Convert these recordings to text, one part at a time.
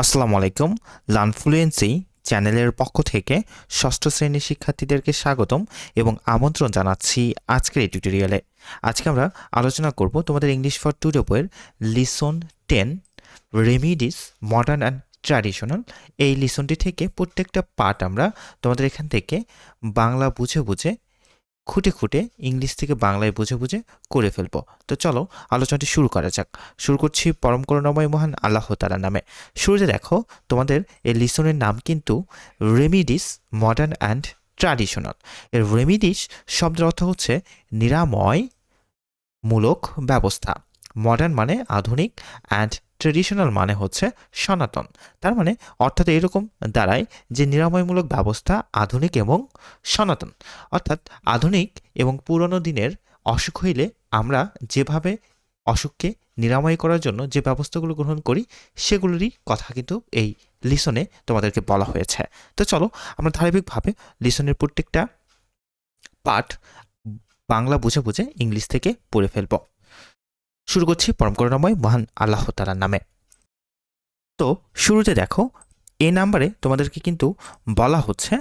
আসসালামু আলাইকুম। Learn fluency চ্যানেলের পক্ষ থেকে ষষ্ঠ শ্রেণীর শিক্ষার্থীদেরকে স্বাগতম এবং আমন্ত্রণ জানাচ্ছি আজকের এই টিউটোরিয়ালে। আজকে আমরা আলোচনা করব তোমাদের ইংলিশ ফর টুডে বইয়ের lesson 10 remedies modern and traditional. এই লিসনটি থেকে প্রত্যেকটা পার্ট আমরা তোমাদের এখান থেকে বাংলা বুঝে বুঝে খুঁটে খুঁটে ইংলিশ থেকে বাংলায় বুঝে বুঝে করে ফেলবো। তো চলো আলোচনাটি শুরু করা যাক। শুরু করছি পরম করুণাময় মহান আল্লাহ তাআলার নামে। শুরুতে দেখো তোমাদের এই লিসনের নাম কিন্তু রেমিডিস মডার্ন অ্যান্ড ট্র্যাডিশনাল। এর রেমিডিস শব্দের অর্থ হচ্ছে নিরাময় মূলক ব্যবস্থা। মডার্ন মানে আধুনিক, অ্যান্ড ট্রেডিশনাল মানে হচ্ছে সনাতন। তার মানে অর্থাৎ এরকম দাঁড়ায় যে নিরাময়মূলক ব্যবস্থা আধুনিক এবং সনাতন। অর্থাৎ আধুনিক এবং পুরনো দিনের অসুখ হইলে আমরা যেভাবে অসুখকে নিরাময় করার জন্য যে ব্যবস্থাগুলো গ্রহণ করি সেগুলোরই কথা কিন্তু এই লিসনে তোমাদেরকে বলা হয়েছে। তো চলো আমরা ধারাবাহিকভাবে লিসনের প্রত্যেকটা পার্ট বাংলা বুঝে বুঝে ইংলিশ থেকে পড়ে ফেলব। শুরু করছি পরম করুণাময় মহান আল্লাহ তাআলার নামে। তো শুরুতে দেখো এই নাম্বারে তোমাদেরকে কিন্তু বলা হচ্ছে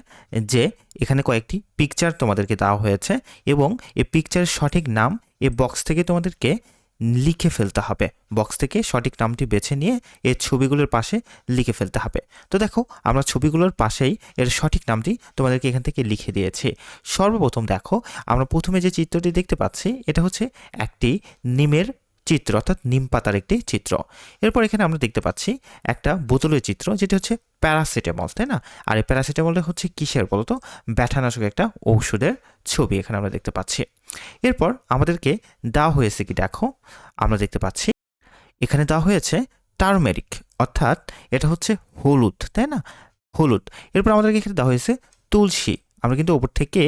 যে এখানে কয়েকটি পিকচার তোমাদেরকে দেওয়া হয়েছে এবং এই পিকচারের সঠিক নাম এই বক্স থেকে তোমাদেরকে লিখে ফেলতে হবে। বক্স থেকে সঠিক নামটি বেছে নিয়ে এই ছবিগুলোর পাশে লিখে ফেলতে হবে। তো দেখো আমরা ছবিগুলোর পাশেই এর সঠিক নামটি তোমাদেরকে এখান থেকে লিখে দিয়েছি। সর্বপ্রথম দেখো আমরা প্রথমে যে চিত্রটি দেখতে পাচ্ছি এটা হচ্ছে একটি নিমের চিত্র, অর্থাৎ নিম পাতার একটি চিত্র। এরপর এখানে আমরা দেখতে পাচ্ছি একটা বোতলের চিত্র, যেটি হচ্ছে প্যারাসিটামল, তাই না? আর এই প্যারাসিটামলটা হচ্ছে কিসের বলতো? ব্যথানাশক একটা ঔষধের ছবি এখানে আমরা দেখতে পাচ্ছি। এরপর আমাদেরকে দেওয়া হয়েছে কি দেখো, আমরা দেখতে পাচ্ছি এখানে দেওয়া হয়েছে টার্মেরিক, অর্থাৎ এটা হচ্ছে হলুদ, তাই না? হলুদ। এরপর আমাদেরকে এখানে দেওয়া হয়েছে তুলসী। আমরা কিন্তু ওপর থেকে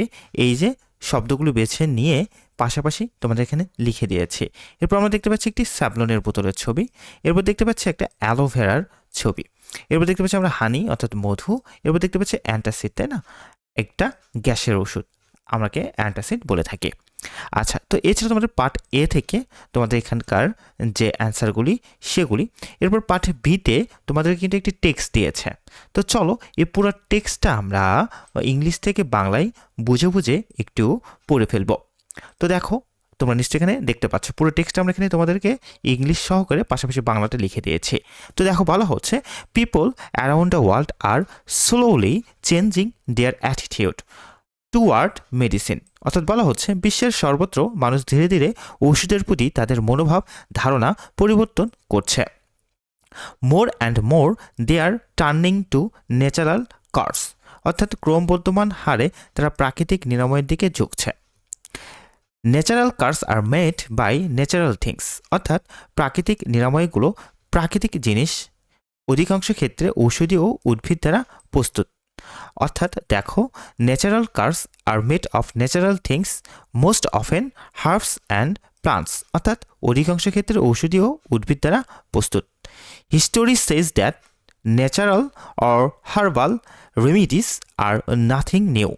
এই যে শব্দগুলো বেছে নিয়ে পাশাপাশি তোমাদের এখানে লিখে দিয়েছি। এরপর আমরা দেখতে পাচ্ছি একটি স্যাভলনের বোতলের ছবি। এরপর দেখতে পাচ্ছি একটা অ্যালোভেরার ছবি। এরপর দেখতে পাচ্ছি আমরা হানি অর্থাৎ মধু। এরপর দেখতে পাচ্ছি অ্যান্টাসিড, তাই না? একটা গ্যাসের ওষুধ, আমরাকে অ্যান্টাসিড বলে থাকি। আচ্ছা, তো এছাড়া তোমাদের পার্ট এ থেকে তোমাদের এখানকার যে অ্যান্সারগুলি সেগুলি। এরপর পার্ট বিতে তোমাদের কিন্তু একটি টেক্সট দিয়েছে। তো চলো এই পুরো টেক্সটটা আমরা ইংলিশ থেকে বাংলায় বুঝে বুঝে একটু পড়ে ফেলবো। তো দেখো তোমরা নিশ্চয়ই এখানে দেখতে পাচ্ছ পুরো টেক্সটটা আমরা এখানে তোমাদেরকে ইংলিশ সহকারে পাশাপাশি বাংলাতে লিখে দিয়েছি। তো দেখো বলা হচ্ছে people around the world are slowly changing their attitude toward medicine. অর্থাৎ বলা হচ্ছে বিশ্বের সর্বত্র মানুষ ধীরে ধীরে ওষুধের প্রতি তাদের মনোভাব ধারণা পরিবর্তন করছে। More and more they are turning to natural cures, অর্থাৎ ক্রমবর্ধমান হারে তারা প্রাকৃতিক নিরাময়ের দিকে ঝুঁকছে। Natural cures are made by natural things, অর্থাৎ প্রাকৃতিক নিরাময়গুলো প্রাকৃতিক জিনিস, অধিকাংশ ক্ষেত্রে ঔষধি ও উদ্ভিদ দ্বারা প্রস্তুত। অর্থাৎ দেখো natural cures are made of natural things most often herbs and plants, অর্থাৎ অধিকাংশ ক্ষেত্রে ঔষধি ও উদ্ভিদ দ্বারা প্রস্তুত। History says that natural or herbal remedies are nothing new.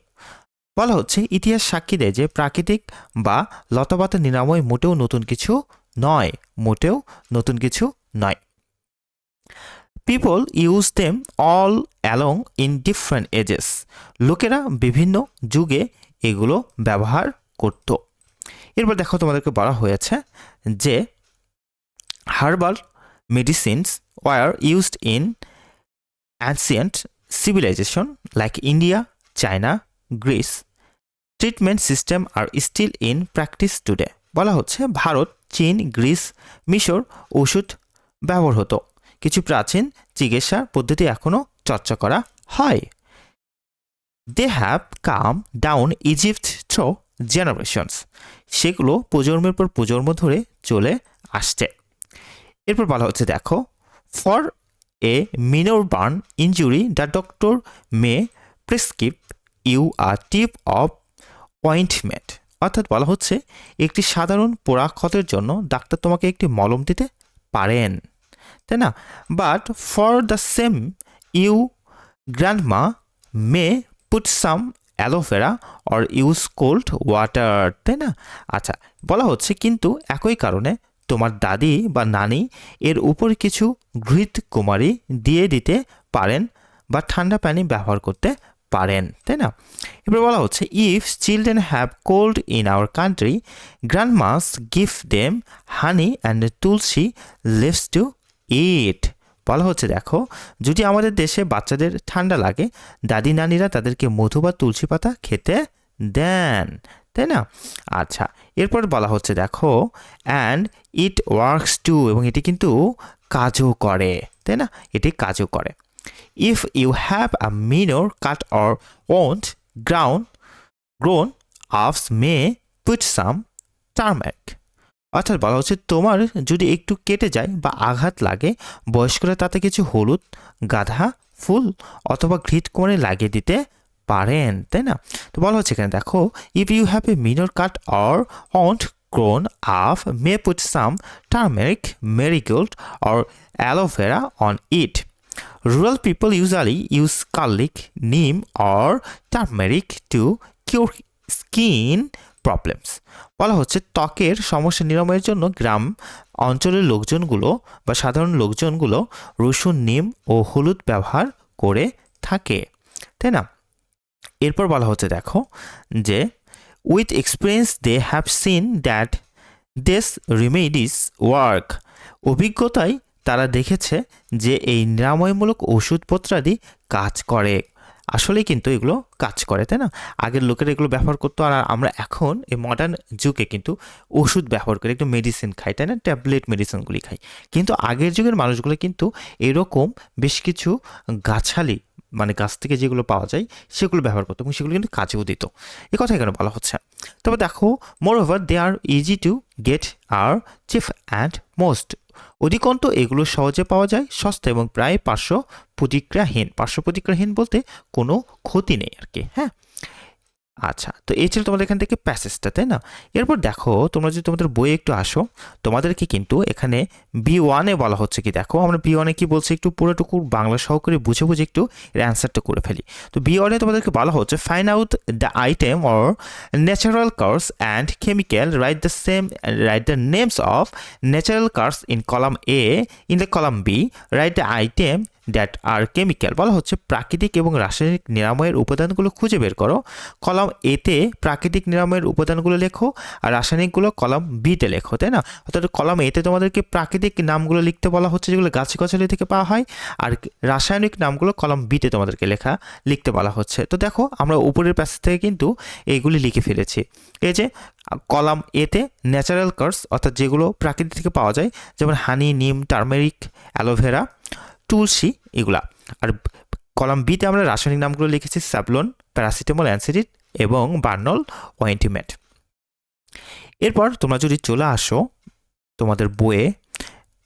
বলা হচ্ছে ইতিহাস সাক্ষী দেয় যে প্রাকৃতিক বা লতাপাতা নিরাময় মোটেও নতুন কিছু নয়, মোটেও নতুন কিছু নয়। People use them all along in different ages, লোকেরা বিভিন্ন যুগে এগুলো ব্যবহার করত। এরপর দেখো তোমাদেরকে বলা হয়েছে যে herbal medicines were used in ancient civilization like India, China, Greece. Treatment system are still in practice today. বলা হচ্ছে ভারত, চীন, গ্রিস, মিশর ওষুধ ব্যবহার হতো, কিছু প্রাচীন চিকিৎসা পদ্ধতি এখনও চর্চা করা হয়। They have come down Egypt through generations, সেগুলো প্রজন্মের পর প্রজন্ম ধরে চলে আসছে। এরপর বলা হচ্ছে দেখো for a minor burn injury the doctor may prescribe you a tube of ointment, অর্থাৎ বলা হচ্ছে একটি সাধারণ পোড়া ক্ষতের জন্য ডাক্তার তোমাকে একটি মলম দিতে পারেন, তাই না? But for the same you grandma may put some aloe vera or use cold water, তাই না? আচ্ছা, বলা হচ্ছে কিন্তু একই কারণে তোমার দাদি বা নানি এর উপর কিছু ঘৃত কুমারী দিয়ে দিতে পারেন বা ঠান্ডা পানি ব্যবহার করতে পারেন, তাই না? এবার বলা হচ্ছে if children have cold in our country grandmas give them honey and tulsi leaves to eat. বলা হচ্ছে দেখো, যদি আমাদের দেশে বাচ্চাদের ঠান্ডা লাগে দাদি নানিরা তাদেরকে মধু বা তুলসী পাতা খেতে দেন, তাই না? আচ্ছা, এরপর বলা হচ্ছে দেখো অ্যান্ড ইট ওয়ার্কস টু, এবং এটি কিন্তু কাজও করে, তাই না? এটি কাজও করে। If you have a minor cut or wound grown-ups may put some turmeric. অর্থাৎ বলা হচ্ছে তোমার যদি একটু কেটে যায় বা আঘাত লাগে বয়স্করা তাতে কিছু হলুদ, গাঁদা ফুল অথবা ঘৃত কোণে লাগিয়ে দিতে পারেন, তাই না? তো বলা হচ্ছে এখানে দেখো if you have a minor cut or aunt grown up may put some turmeric, marigold or aloe vera on it. Rural people usually use garlic, neem or turmeric to cure skin problems. বলা হচ্ছে ত্বকের সমস্যা নিরাময়ের জন্য গ্রাম অঞ্চলের লোকজনগুলো বা সাধারণ লোকজনগুলো রসুন, নিম ও হলুদ ব্যবহার করে থাকে, তাই না? এরপর বলা হচ্ছে দেখো যে with experience they have seen that this remedies work. অভিজ্ঞতায় তারা দেখেছে যে এই নিরাময়মূলক ওষুধপত্রাদি কাজ করে। আসলেই কিন্তু এগুলো কাজ করে, তাই না? আগের লোকেরা এগুলো ব্যবহার করতো, আর আমরা এখন এই মডার্ন যুগে কিন্তু ওষুধ ব্যবহার করি, একটু মেডিসিন খাই, তাই না? ট্যাবলেট মেডিসিনগুলি খাই। কিন্তু আগের যুগের মানুষগুলো কিন্তু এরকম বেশ কিছু গাছালি মানে গাছ থেকে যেগুলো পাওয়া যায় সেগুলো ব্যবহার করতো এবং সেগুলো কিন্তু কাজেও দিত। এ কথা এখানে বলা হচ্ছে। তবে দেখো moreover they are easy to get are cheap and most. অধিকন্ত এগুলো সহজে পাওয়া যায়, সস্তা এবং প্রায় পার্শ্ব প্রতিক্রিয়াহীন বলতে কোনো ক্ষতি নেই আর কি। হ্যাঁ, আচ্ছা, তো এই ছিল তোমাদের এখান থেকে প্যাসেজটা, তাই না? এরপর দেখো তোমরা যদি তোমাদের বইয়ে একটু আসো তোমাদেরকে কিন্তু এখানে B1-এ বলা হচ্ছে কি, দেখো আমরা B1-এ কি বলছি একটু পুরোটুকু বাংলা সহকারে বুঝে একটু এর অ্যান্সারটা করে ফেলি। তো B1-এ তোমাদেরকে বলা হচ্ছে find out the item or natural cures and chemical, right the names of natural cures in column A, in the column B right the item that are chemical. বলা হচ্ছে প্রাকৃতিক এবং রাসায়নিক নিরাময়ের উপাদানগুলো খুঁজে বের করো। কলাম এতে প্রাকৃতিক নিরাময়ের উপাদানগুলো লেখো আর রাসায়নিকগুলো কলাম বিতে লেখো, তাই না? অর্থাৎ কলাম এতে তোমাদেরকে প্রাকৃতিক নামগুলো লিখতে বলা হচ্ছে যেগুলো গাছগাছালি থেকে পাওয়া হয়, আর রাসায়নিক নামগুলো কলাম বিতে তোমাদেরকে লিখতে বলা হচ্ছে। তো দেখো আমরা উপরের প্যাসেজ থেকে কিন্তু এইগুলি লিখে ফেলেছি। এই যে কলাম এতে ন্যাচারাল কার্স অর্থাৎ যেগুলো প্রাকৃতিক থেকে পাওয়া যায়, যেমন হানি, নিম, টার্মেরিক, অ্যালোভেরা, তুলসী, এগুলা। আর কলাম বিতে আমরা রাসায়নিক নামগুলো লিখেছি স্যাভলন, প্যারাসিটামল, অ্যানসিডিড এবং বার্নল অয়েন্টিমেন্ট। এরপর তোমরা যদি চলে আসো তোমাদের বইয়ে,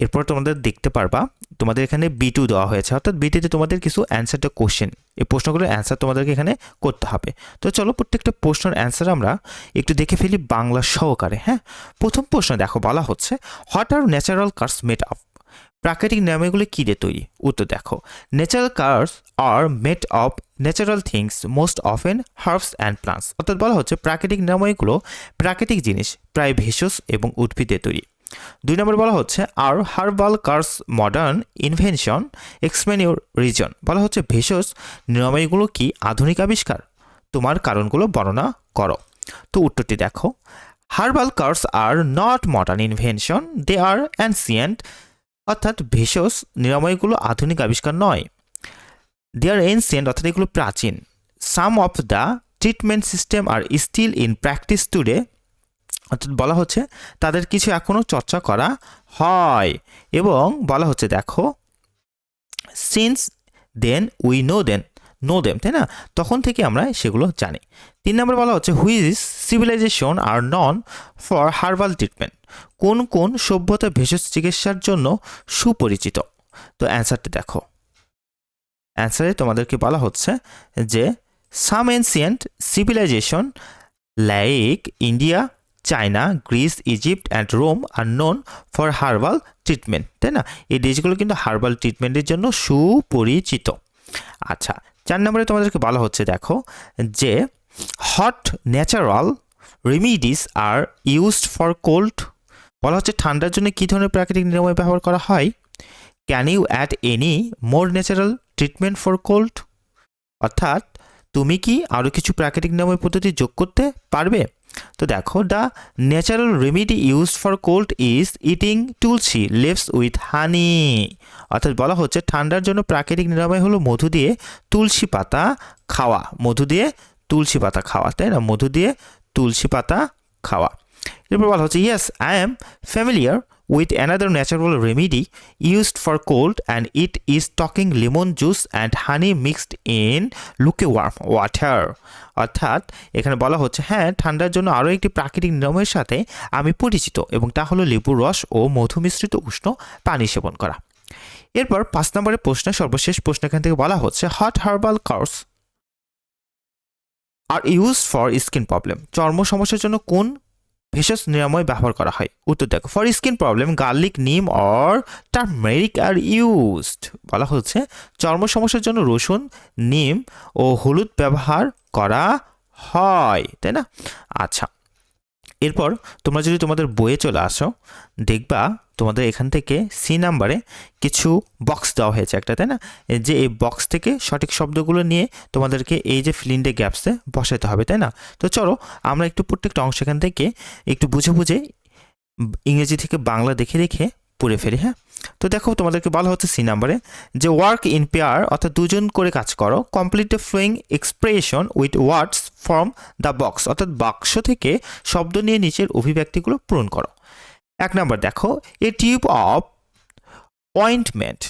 এরপর তোমাদের দেখতে পারবা তোমাদের এখানে B2 দেওয়া হয়েছে, অর্থাৎ B2-তে তোমাদের কিছু অ্যান্সারটা কোশ্চেন, এই প্রশ্নগুলোর অ্যান্সার তোমাদেরকে এখানে করতে হবে। তো চলো প্রত্যেকটা প্রশ্নের অ্যান্সার আমরা একটু দেখে ফেলি বাংলা সহকারে। হ্যাঁ, প্রথম প্রশ্ন দেখো বলা হচ্ছে what are natural cures made of. প্রাকৃতিক নিরাময়গুলো কী দিয়ে তৈরি? উত্তর দেখো natural cures are made of natural things most often herbs and plants. অর্থাৎ বলা হচ্ছে প্রাকৃতিক নিরাময়গুলো প্রাকৃতিক জিনিস, প্রায় ভেষজ এবং উদ্ভিদ দিয়ে তৈরি। 2 নম্বর বলা হচ্ছে are herbal cures modern invention, explain your reason. বলা হচ্ছে ভেষজ নিরাময়গুলো কি আধুনিক আবিষ্কার? তোমার কারণগুলো বর্ণনা করো। তো উত্তরটি দেখো herbal cures are not modern invention, they are ancient. অর্থাৎ ভেষজ নিরাময়গুলো আধুনিক আবিষ্কার নয়, দে আর এনসিয়েন্ট অর্থাৎ এগুলো প্রাচীন। Some of the treatment system are still in practice today. অর্থাৎ বলা হচ্ছে তাদের কিছু এখনও চর্চা করা হয়। এবং বলা হচ্ছে দেখো since then we know them, তাই না? তখন থেকে আমরা সেগুলো জানি। 3 নম্বর বলা হচ্ছে which civilization are known for herbal treatment. কোন কোন সভ্যতা ভেষজ চিকিৎসার জন্য সুপরিচিত? তো অ্যান্সারটি দেখো, অ্যান্সারে তোমাদেরকে বলা হচ্ছে যে some ancient civilization like India, China, Greece, Egypt and Rome are known for herbal treatment, তাই না? এই দেশগুলো কিন্তু হার্বাল ট্রিটমেন্টের জন্য সুপরিচিত। আচ্ছা, 4 নম্বরে তোমাদেরকে বলা হচ্ছে দেখো যে hot natural remedies are used for cold. বলা হচ্ছে ঠান্ডার জন্য কী ধরনের প্রাকৃতিক নিরাময় ব্যবহার করা হয়? Can you add any more natural treatment for cold? অর্থাৎ তুমি কি আরও কিছু প্রাকৃতিক নিরাময় পদ্ধতি যোগ করতে পারবে? তো দেখো, the natural remedy used for cold is eating Tulsi lives with হানি। অর্থাৎ বলা হচ্ছে ঠান্ডার জন্য প্রাকৃতিক নিরাময় হলো মধু দিয়ে তুলসী পাতা খাওয়া, মধু দিয়ে তুলসী পাতা খাওয়া, তাই না? মধু দিয়ে তুলসী পাতা খাওয়া। এরপর বলা হচ্ছে yes I am familiar with another natural remedy used for cold, and it is talking lemon juice and honey mixed in lukewarm water. অর্থাৎ এখানে বলা হচ্ছে হ্যাঁ, ঠান্ডার জন্য আরও একটি প্রাকৃতিক নিরাময়ের সাথে আমি পরিচিত, এবং তা হলো লেবুর রস ও মধু মিশ্রিত উষ্ণ পানি সেবন করা। এরপর 5 নম্বরের প্রশ্ন, সর্বশেষ প্রশ্ন এখান থেকে বলা হচ্ছে hot herbal cures are used for skin problem. চর্ম সমস্যার জন্য কোন ভেষজ নিরাময় ব্যবহার করা হয়? উত্তর দেখো, ফর স্কিন প্রবলেম গার্লিক, নিম অর টার্মেরিক আর ইউজড। বলা হচ্ছে চর্ম সমস্যার জন্য রসুন, নিম ও হলুদ ব্যবহার করা হয়, তাই না? আচ্ছা, এরপর তোমরা যদি তোমাদের বইয়ে চলে আসো, দেখবা তোমাদের এখান থেকে সি নাম্বারে কিছু বক্স দেওয়া হয়েছে একটা, তাই না? যে এই বক্স থেকে সঠিক শব্দগুলো নিয়ে তোমাদেরকে এই যে ফিল ইন দ্য গ্যাপসে বসাতে হবে, তাই না? তো চলো আমরা একটু প্রত্যেকটা অংশ এখান থেকে একটু বুঝে বুঝে ইংরেজি থেকে বাংলা দেখে দেখে পড়ে ফেলি। হ্যাঁ, তো দেখো তোমাদেরকে বলা হচ্ছে সি নাম্বারে যে ওয়ার্ক ইন পেয়ার, অর্থাৎ দুজন করে কাজ করো। Complete the following expression with words from the box, অর্থাৎ বাক্স থেকে শব্দ নিয়ে নিচের অভিব্যক্তিগুলো পূরণ করো। 1 নাম্বার দেখো, এ টিউব অফ অয়েন্টমেন্ট।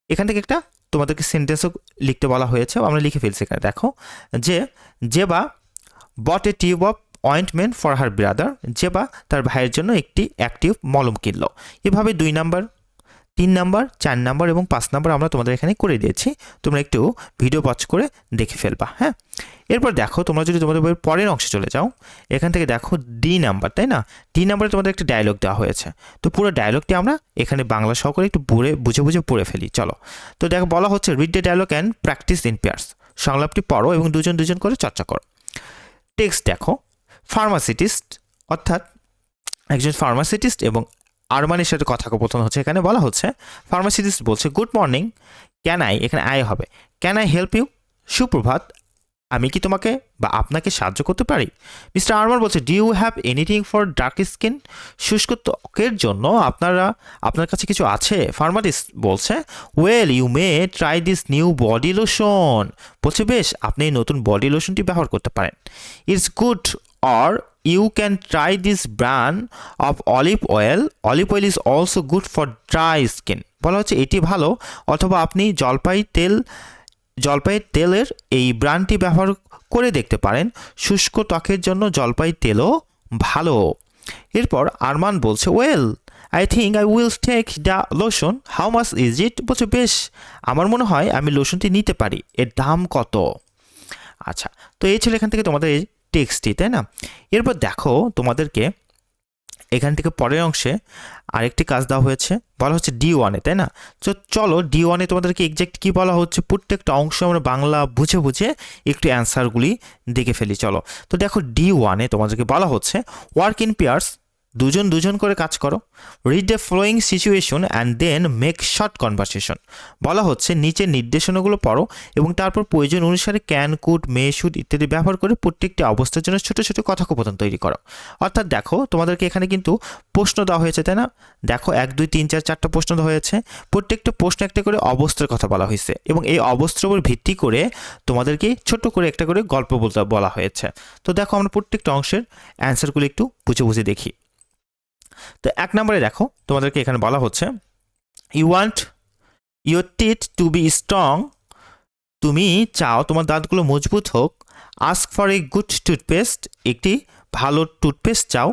এখান থেকে একটা তোমাদেরকে সেন্টেন্সও লিখতে বলা হয়েছে, আমরা লিখে ফেলছি এখানে। দেখো যে বা bought a tube of ointment for her brother, যে বা তার ভাইয়ের জন্য একটি অ্যাক্টিভ মলম কিনল। এভাবে 2 নাম্বার, 3 নাম্বার, 4 নাম্বার এবং 5 নাম্বার আমরা তোমাদের এখানে করে দিয়েছি। তোমরা একটু ভিডিও পজ করে দেখে ফেলবা। হ্যাঁ, এরপর দেখো তোমরা যদি তোমাদের বইয়ের পরের অংশে চলে যাও, এখান থেকে দেখো ডি নাম্বার, তাই না? ডি নাম্বারে তোমাদের একটা ডায়লগ দেওয়া হয়েছে। তো পুরো ডায়লগটি আমরা এখানে বাংলা সহকারে একটু বুঝে বুঝে পড়ে ফেলি। চলো, তো দেখো বলা হচ্ছে read the dialogue and practise in pairs. সংলাপটি পড়ো এবং দুজন দুজন করে চর্চা করো। টেক্সট দেখো, ফার্মাসিটিস্ট, অর্থাৎ একজন ফার্মাসিটিস্ট এবং আরমানের সাথে কথোপকথন হচ্ছে। এখানে বলা হচ্ছে ফার্মাসিটিস্ট বলছে গুড মর্নিং, ক্যান আই, এখানে আই হবে, ক্যান আই হেল্প ইউ, সুপ্রভাত, আমি কি তোমাকে বা আপনাকে সাহায্য করতে পারি? মিস্টার আরমান বলছে do you have anything for dark skin, শুষ্ক ত্বকের জন্য আপনার কাছে কিছু আছে? ফার্মাসিস্ট বলছে well you may try this new body lotion, বলছে বেশ, আপনি এই নতুন বডি লোশনটি ব্যবহার করতে পারেন। It's good or you can try this brand of olive oil is also good for dry skin. বলা হচ্ছে এটি ভালো, অথবা আপনি জলপাইয়ের তেলের এই ব্র্যান্ডটি ব্যবহার করে দেখতে পারেন, শুষ্ক ত্বকের জন্য জলপাই তেলও ভালো। এরপর আরমান বলছে well I think I will take the lotion, how much is it, বলছে বেশ, আমার মনে হয় আমি লোশনটি নিতে পারি, এর দাম কত? আচ্ছা, তো এই ছিল এখান থেকে তোমাদের এই টেক্সটটি, তাই না? এরপর দেখো তোমাদেরকে এখান থেকে পরের অংশে আরেকটি কাজ দেওয়া হয়েছে, বলা হচ্ছে D1-এ, তাই না? তো চলো D1-এ তোমাদেরকে এক্সাক্ট কী বলা হচ্ছে প্রত্যেকটা অংশ আমরা বাংলা বুঝে বুঝে একটু অ্যান্সারগুলি দেখে ফেলি। চলো, তো দেখো D1-এ তোমাদেরকে বলা হচ্ছে ওয়ার্ক ইন পেয়ার্স, দুজন দুজন করে কাজ করো। Read the flowing situation and then make short conversation. বলা হচ্ছে নিচের নির্দেশনাগুলো পড়ো এবং তারপর প্রয়োজন অনুসারে ক্যান, কুড, মে, শুড ইত্যাদি ব্যবহার করে প্রত্যেকটি অবস্থার জন্য ছোটো ছোটো কথোপকথন তৈরি করো। অর্থাৎ দেখো তোমাদেরকে এখানে কিন্তু প্রশ্ন দেওয়া হয়েছে, তাই না? দেখো 1, 2, 3, 4, 4টা প্রশ্ন দেওয়া হয়েছে। প্রত্যেকটা প্রশ্ন একটা করে অবস্থার কথা বলা হয়েছে এবং এই অবস্থার উপর ভিত্তি করে তোমাদেরকে ছোট্ট করে একটা করে গল্প বলা হয়েছে। তো দেখো আমরা প্রত্যেকটা অংশের অ্যান্সারগুলো একটু বুঝে বুঝে দেখি। তো 1 নম্বরে দেখো তোমাদেরকে এখানে বলা হচ্ছে you want your teeth to be strong, তুমি চাও তোমার দাঁতগুলো মজবুত হোক। Ask for a good toothpaste, একটি ভালো টুথপেস্ট চাও।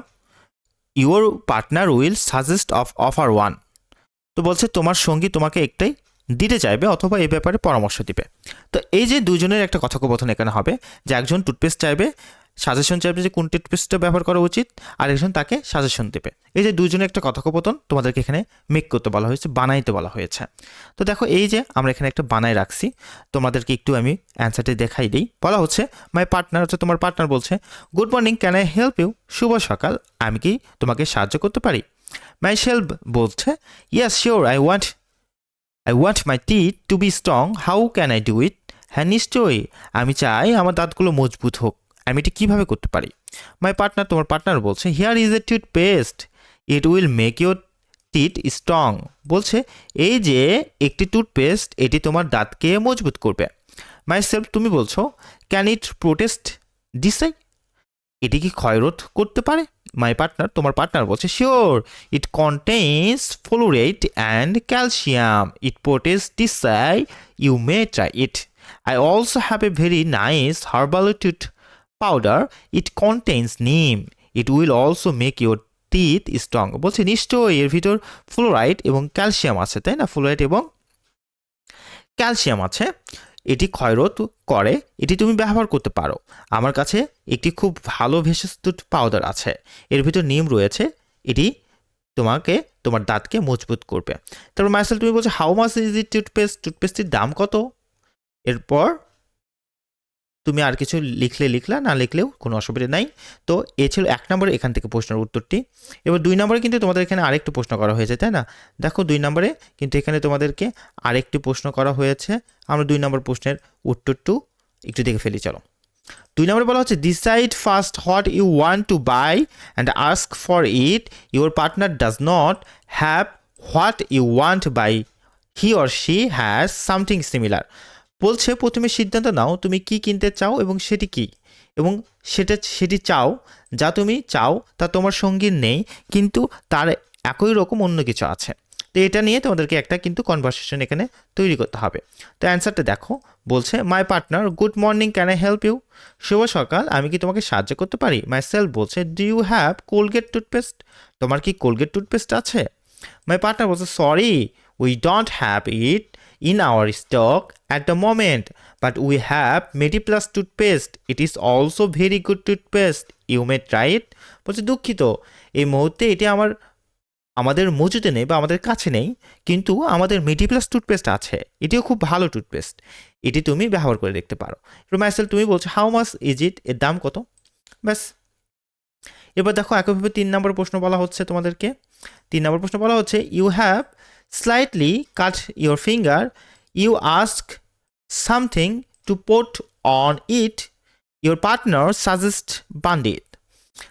Your partner will suggest offer one, তো বলছে তোমার সঙ্গী তোমাকে একটাই দিতে চাইবে অথবা এই ব্যাপারে পরামর্শ দিবে। তো এই যে দুজনের একটা কথোপকথন এখানে হবে যে একজন টুথপেস্ট চাইবে সাজেশন চাইবে যে কোন টুথপেস্টটা ব্যবহার করা উচিত, আর একজন তাকে সাজেশন দেবে। এই যে দুজনে একটা কথোপকথন তোমাদেরকে এখানে মেক করতে বলা হয়েছে, বানাইতে বলা হয়েছে। তো দেখো এই যে আমরা এখানে একটা বানায় রাখছি, তোমাদেরকে একটু আমি অ্যান্সারটি দেখাই দিই। বলা হচ্ছে মাই পার্টনার, হচ্ছে তোমার পার্টনার বলছে good morning, can I help you? শুভ সকাল, আমি কি তোমাকে সাহায্য করতে পারি? মাই শেলফ বলছে yes sure, I want my teeth to be strong, how can I do it? হ্যাঁ নিশ্চয়ই, আমি চাই আমার দাঁতগুলো মজবুত হোক, আমি এটা কীভাবে করতে পারি? মাই পার্টনার, তোমার পার্টনার বলছে here is a toothpaste, it will make your teeth strong. বলছে এই যে একটি টুথপেস্ট, এটি তোমার দাঁতকে মজবুত করবে। মাই সেলফ, তুমি বলছো ক্যান ইট প্রোটেস্ট ডিসাই, এটি কি ক্ষয়রোধ করতে পারে? মাই পার্টনার, তোমার পার্টনার বলছে sure, it contains fluoride and calcium, it protects decay, you may try it. I also have a very nice herbal tooth powder, it contains neem, it will also make your teeth strong. বলছে নিশ্চয়ই এর ভিতর fluoride এবং calcium আছে, তাই না? Fluoride এবং calcium আছে, এটি ক্ষয়রোধ করে, এটি তুমি ব্যবহার করতে পারো। আমার কাছে একটি খুব ভালো ভেষজ টুথ পাউডার আছে, এর ভিতর নিম রয়েছে, এটি তোমাকে তোমার দাঁতকে মজবুত করবে। তারপর মাইসেল তুমি বলছো how much is it toothpaste, টুথপেস্টটির দাম কত? এরপর তুমি আর কিছু লিখলা, না লিখলেও কোনো অসুবিধা নাই। তো এ ছিল 1 নম্বরে এখান থেকে প্রশ্নের উত্তরটি। এবার 2 নম্বরে কিন্তু তোমাদের এখানে আরেকটু প্রশ্ন করা হয়েছে, তাই না? দেখো 2 নম্বরে কিন্তু এখানে তোমাদেরকে আরেকটি প্রশ্ন করা হয়েছে। আমরা 2 নম্বর প্রশ্নের উত্তরটু একটু দেখে ফেলি, চলো। 2 নম্বরে বলা হচ্ছে decide first what you want to buy and ask for it, your partner does not have what you want buy, he or she has something similar. বলছে প্রথমে সিদ্ধান্ত নাও তুমি কি কিনতে চাও এবং সেটি কি, এবং সেটি চাও, যা তুমি চাও তা তোমার সঙ্গীর নেই, কিন্তু তার একই রকম অন্য কিছু আছে। তো এটা নিয়ে তোমাদেরকে একটা কিন্তু কনভারসেশন এখানে তৈরি করতে হবে। তো অ্যান্সারটা দেখো, বলছে my partner good morning, can I help you? শুভ সকাল, আমি কি তোমাকে সাহায্য করতে পারি? মাই সেলফ বলছে do you have Colgate toothpaste, তোমার কি কোলগেট টুথপেস্ট আছে? মাই পার্টনার বলছে sorry, we don't have it in our stock at the moment, but we have Mediplus toothpaste, it is also very good toothpaste, you may try it. বলছে দুঃখিত, এই মুহূর্তে এটি আমাদের মজুতে নেই বা আমাদের কাছে নেই, কিন্তু আমাদের মেডিপ্লাস টুথপেস্ট আছে, এটিও খুব ভালো টুথপেস্ট, এটি তুমি ব্যবহার করে দেখতে পারো। মাইসেল তুমি বলছো হাউ মাচ ইজ ইট, এর দাম কত? ব্যাস। এবার দেখো একইভাবে 3 নম্বর প্রশ্ন বলা হচ্ছে তোমাদেরকে। 3 নম্বর প্রশ্ন বলা হচ্ছে you have slightly cut your finger, you ask something to put on it, your partner suggests bandit.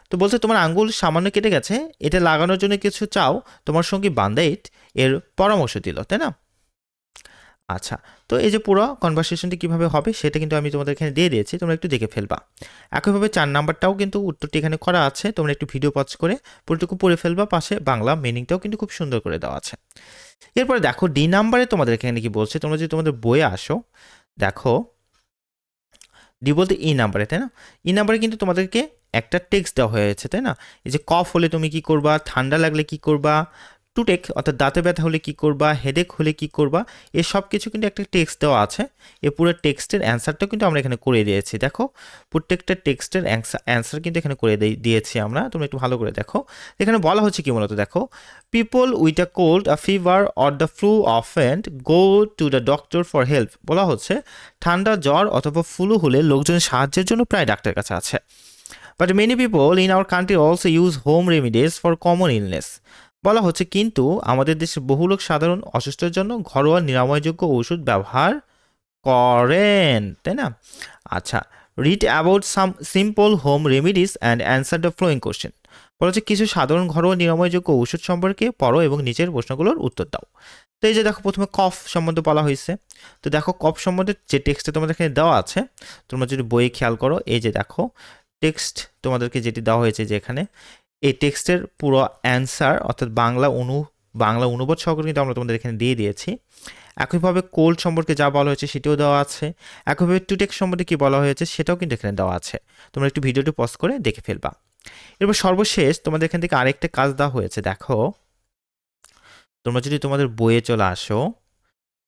তো বলছে তোমার আঙ্গুল সামান্য কেটে গেছে, এটা লাগানোর জন্য কিছু চাও, তোমার সঙ্গী বান্ডেট এর পরামর্শ দিল, তাই না? আচ্ছা, তো এই যে পুরো কনভারসেশনটি কীভাবে হবে সেটা কিন্তু আমি তোমাদের এখানে দিয়ে দিয়েছি, তোমরা একটু দেখে ফেলবা। একইভাবে 4 নাম্বারটাও কিন্তু উত্তরটি এখানে করা আছে, তোমরা একটু ভিডিও পজ করে পুরোটুকু পড়ে ফেলবা, পাশে বাংলা মিনিংটাও কিন্তু খুব সুন্দর করে দেওয়া আছে। এরপরে দেখো ডি নাম্বারে তোমাদের এখানে কি বলছে, তোমরা যদি তোমাদের বইয়ে আসো, দেখো ডি বলতে ই নাম্বারে, তাই না? ই নাম্বারে কিন্তু তোমাদেরকে একটা টেক্সট দেওয়া হয়েছে, তাই না? এই যে কফ হলে তুমি কি করবা, ঠান্ডা লাগলে কি করবা, টুটেক অর্থাৎ দাঁতে ব্যথা হলে কি করবা, হেডেক হলে কি করবা, এর সব কিছু কিন্তু একটা টেক্সট দেওয়া আছে। এই পুরো টেক্সটের অ্যান্সারটাও কিন্তু আমরা এখানে করে দিয়েছি। দেখো প্রত্যেকটা টেক্সটের অ্যান্সার কিন্তু এখানে করে দিয়েছি আমরা, তোমরা একটু ভালো করে দেখো। এখানে বলা হচ্ছে কি মূলত, দেখো people with a cold, a fever or the flu অফেন্ট go to the doctor for help. বলা হচ্ছে ঠান্ডা, জ্বর অথবা ফ্লু হলে লোকজন সাহায্যের জন্য প্রায় ডাক্তারের কাছে আছে। But many people in our country also use home remedies for common illness. বলা হচ্ছে কিন্তু আমাদের দেশে বহু লোক সাধারণ অসুস্থের জন্য ঘরোয়া নিরাময়যোগ্য ওষুধ ব্যবহার করেন, তাই না? আচ্ছা, read about some simple home remedies and answer the following question. বলা হচ্ছে কিছু সাধারণ ঘরোয়া নিরাময়যোগ্য ওষুধ সম্পর্কে পড়ো এবং নিচের প্রশ্নগুলোর উত্তর দাও। তো এই যে দেখো প্রথমে কফ সম্বন্ধে বলা হয়েছে, তো দেখো কফ সম্বন্ধে যে টেক্সটে তোমাদের এখানে দেওয়া আছে, তোমরা যদি বইয়ে খেয়াল করো, এই যে দেখো টেক্সট তোমাদেরকে যেটি দেওয়া হয়েছে, যে এখানে এই টেক্সটের পুরো অ্যান্সার অর্থাৎ বাংলা অনুবাদ সহকারে কিন্তু আমরা তোমাদের এখানে দিয়ে দিয়েছি। একইভাবে কোল্ড সম্পর্কে যা বলা হয়েছে সেটাও দেওয়া আছে, একইভাবে টুটেক সম্বন্ধে কী বলা হয়েছে সেটাও কিন্তু এখানে দেওয়া আছে। তোমরা একটু ভিডিওটি পজ করে দেখে ফেলবা। এরপর সর্বশেষ তোমাদের এখান থেকে আরেকটা কাজ দেওয়া হয়েছে, দেখো তোমরা যদি তোমাদের বইয়ে চলে আসো,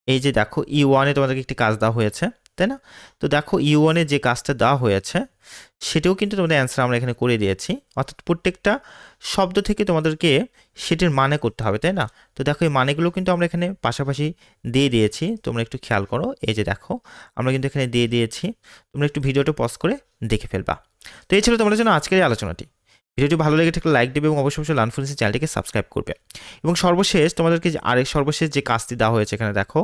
এই যে দেখো E1-এ তোমাদেরকে একটি কাজ দেওয়া হয়েছে, তাই না? তো দেখো U1 এর যে কাজটা দেওয়া হয়েছে সেটাও কিন্তু তোমাদের অ্যান্সার আমরা এখানে করে দিয়েছি, অর্থাৎ প্রত্যেকটা শব্দ থেকে তোমাদেরকে সেটির মানে করতে হবে, তাই না? তো দেখো এই মানেগুলো কিন্তু আমরা এখানে পাশাপাশি দিয়ে দিয়েছি, তোমরা একটু খেয়াল করো, এই যে দেখো আমরা কিন্তু এখানে দিয়ে দিয়েছি, তোমরা একটু ভিডিওটা পজ করে দেখে ফেলবা। তো এই ছিল তোমাদের জন্য আজকের এই আলোচনাটি। ভিডিওটি ভালো লেগে থাকলে লাইক দেবে এবং অবশ্যই লার্ন ফ্লুয়েন্সি চ্যানেলটিকে সাবস্ক্রাইব করবে। এবং সর্বশেষ তোমাদেরকে যে সর্বশেষ যে কাজটি দেওয়া হয়েছে এখানে দেখো,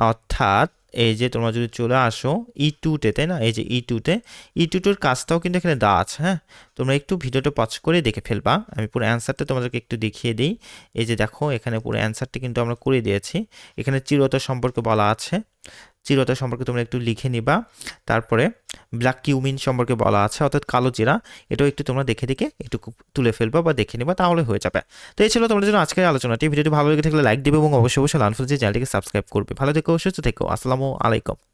অর্থাৎ এই যে তোমরা যদি চলে আসো E2-তে, তাই না, এই যে E2-র কাজটাও কিন্তু এখানে দেওয়া আছে। হ্যাঁ, তোমরা একটু ভিডিওটা পজ করে দেখে ফেলবা। আমি পুরো অ্যান্সারটা তোমাদেরকে একটু দেখিয়ে দিই। এই যে দেখো এখানে পুরো অ্যান্সারটা কিন্তু আমরা করে দিয়েছি। এখানে চিরতা সম্পর্কে বলা আছে, চিরতা সম্পর্কে তোমরা একটু লিখে নিবা। তারপরে ব্ল্যাক কিউমিন সম্পর্কে বলা আছে, অর্থাৎ কালো জিরা, এটাও একটু তোমরা দেখে একটু তুলে ফেলবা বা দেখে নিবা, তাহলে হয়ে যাবে। তো এই ছিল তোমাদের জন্য আজকের আলোচনাটি। ভিডিওটি ভালো লেগে থাকলে লাইক দিবে এবং অবশ্যই লার্ন ফ্লুয়েন্সি চ্যানেলটিকে সাবস্ক্রাইব করবে। ভালো থেকো, সুস্থ থেকো, আসসালামু আলাইকুম।